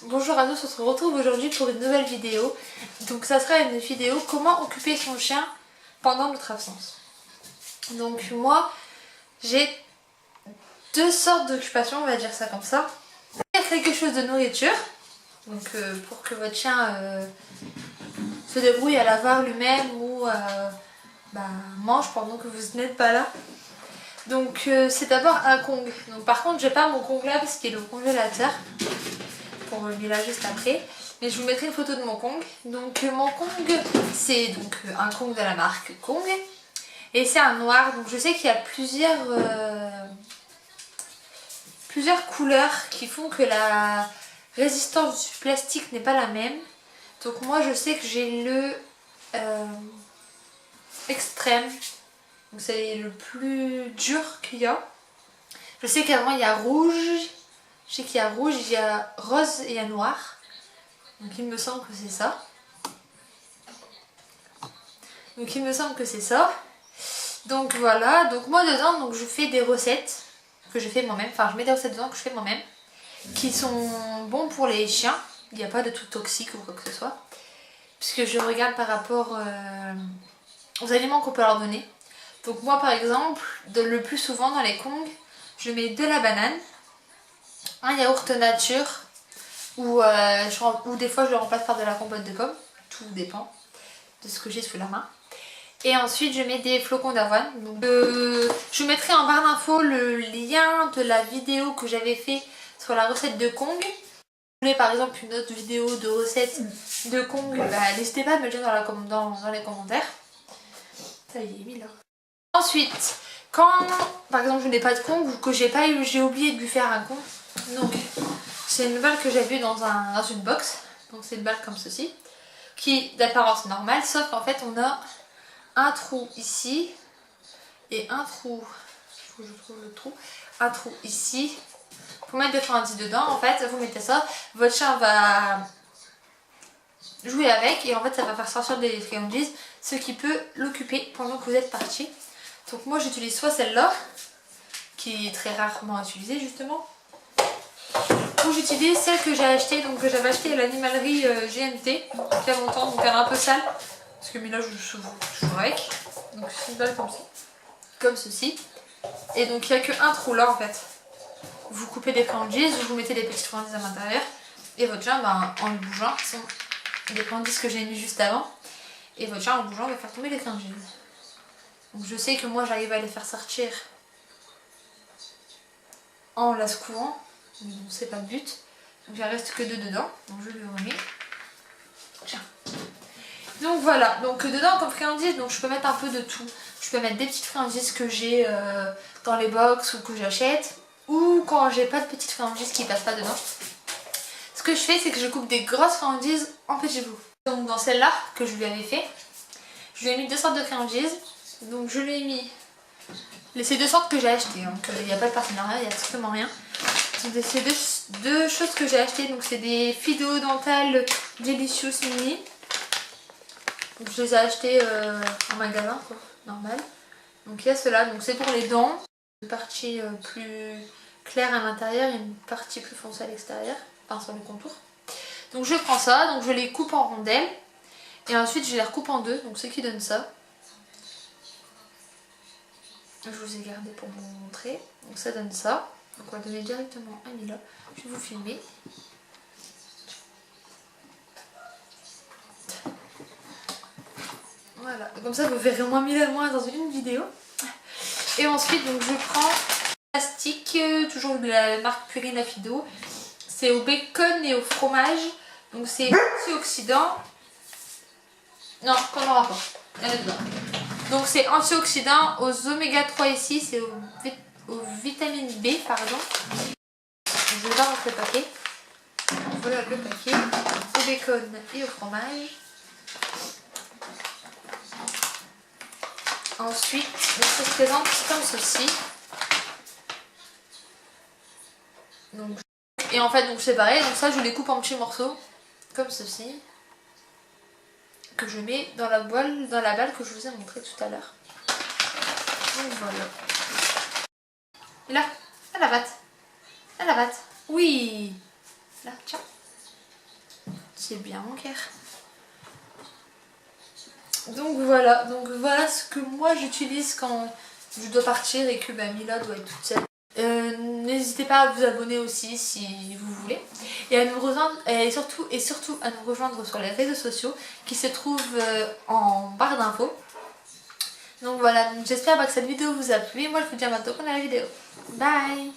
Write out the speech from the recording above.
Bonjour à tous, on se retrouve aujourd'hui pour une nouvelle vidéo. Donc ça sera une vidéo comment occuper son chien pendant notre absence. Donc moi j'ai deux sortes d'occupations, on va dire ça comme ça. Il y a quelque chose de nourriture, donc pour que votre chien se débrouille à l'avoir lui-même ou mange pendant que vous n'êtes pas là. Donc c'est d'abord un Kong. Donc par contre j'ai pas mon Kong là parce qu'il est au congélateur. Pour revenir là juste après, mais je vous mettrai une photo de mon Kong. Donc mon Kong, c'est donc un Kong de la marque Kong et c'est un noir. Donc je sais qu'il y a plusieurs couleurs qui font que la résistance du plastique n'est pas la même. Donc moi je sais que j'ai le extrême, donc c'est le plus dur qu'il y a. Je sais qu'avant il y a rouge. Je sais qu'il y a rouge, il y a rose et il y a noir. Donc il me semble que c'est ça. Donc voilà, donc moi dedans donc je fais des recettes que je fais moi-même. Enfin je mets des recettes dedans que je fais moi-même. Qui sont bons pour les chiens. Il n'y a pas de tout toxique ou quoi que ce soit. Puisque je regarde par rapport aux aliments qu'on peut leur donner. Donc moi par exemple, le plus souvent dans les Kongs, je mets de la banane. Un yaourt nature ou des fois je le remplace par de la compote de pommes, tout dépend de ce que j'ai sous la main. Et ensuite je mets des flocons d'avoine. Je mettrai en barre d'infos le lien de la vidéo que j'avais fait sur la recette de Kong. Si vous voulez par exemple une autre vidéo de recette de Kong, n'hésitez pas à me le dire dans les commentaires. Ça y est, mis là. Ensuite, quand par exemple je n'ai pas de Kong ou que j'ai oublié de lui faire un Kong, donc c'est une balle que j'ai vue dans une box. Donc c'est une balle comme ceci, qui d'apparence normale, sauf qu'en fait on a un trou ici et un trou, faut que je trouve le trou, un trou ici. Pour mettre des friandises dedans, en fait vous mettez ça, votre chien va jouer avec et en fait ça va faire sortir des friandises, ce qui peut l'occuper pendant que vous êtes parti. Donc moi j'utilise soit celle-là, qui est très rarement utilisée justement, ou j'utilise celle que j'ai achetée, donc que j'avais achetée à l'animalerie GMT il y a longtemps, donc elle est un peu sale parce que Mila joue souvent avec. Donc c'est une balle comme ceci, et donc il n'y a qu'un trou là en fait. Vous coupez des friandises, vous mettez des petites friandises à l'intérieur et votre chien en le bougeant, qui sont des friandises que j'ai mis juste avant, et votre chien en le bougeant va faire tomber les friandises. Donc je sais que moi j'arrive à les faire sortir en la secouant. Bon, c'est pas le but, donc il ne reste que deux dedans, donc je lui remets. Tiens. Donc voilà, donc dedans comme friandises, donc je peux mettre un peu de tout. Je peux mettre des petites friandises que j'ai dans les box ou que j'achète, ou quand j'ai pas de petites friandises qui passent pas dedans. Ce que je fais, c'est que je coupe des grosses friandises en petits bouts. Donc dans celle-là que je lui avais fait, je lui ai mis deux sortes de friandises. Donc je lui ai mis ces deux sortes que j'ai achetées, donc il n'y a pas de partenariat, il n'y a strictement rien. C'est deux choses que j'ai achetées, donc c'est des Fido Dental Delicious Mini. Donc je les ai achetées en magasin, quoi, normal. Donc il y a cela, donc c'est pour les dents. Une partie plus claire à l'intérieur et une partie plus foncée à l'extérieur, enfin sur le contour. Donc je prends ça, donc je les coupe en rondelles. Et ensuite je les recoupe en deux, donc ce qui donne ça. Je vous ai gardé pour vous montrer. Donc ça donne ça. Donc on va donner directement à Mila. Je vais vous filmer. Voilà. Comme ça vous verrez au moins Mila et moi dans une vidéo. Et ensuite donc je prends plastique, toujours de la marque Purina Fido. C'est au bacon et au fromage. Donc c'est antioxydant. Non, qu'on n'aura pas. Elle est dedans. Donc c'est antioxydant aux oméga 3 ici, c'est aux vitamines B par exemple. Je vais voir le paquet. Voilà le paquet. Au bacon et au fromage. Ensuite, ça se présente comme ceci. Donc, et en fait donc c'est pareil, donc ça je les coupe en petits morceaux, comme ceci. Que je mets dans la balle que je vous ai montré tout à l'heure. Donc voilà. Et là, à la batte. À la batte. Oui. Là, tiens. C'est bien mon cœur. Donc voilà ce que moi j'utilise quand je dois partir et que Mila doit être toute seule. N'hésitez pas à vous abonner aussi si vous voulez et à nous rejoindre et surtout à nous rejoindre sur les réseaux sociaux qui se trouvent en barre d'infos. Donc voilà, j'espère que cette vidéo vous a plu et moi je vous dis à bientôt pour la vidéo. Bye.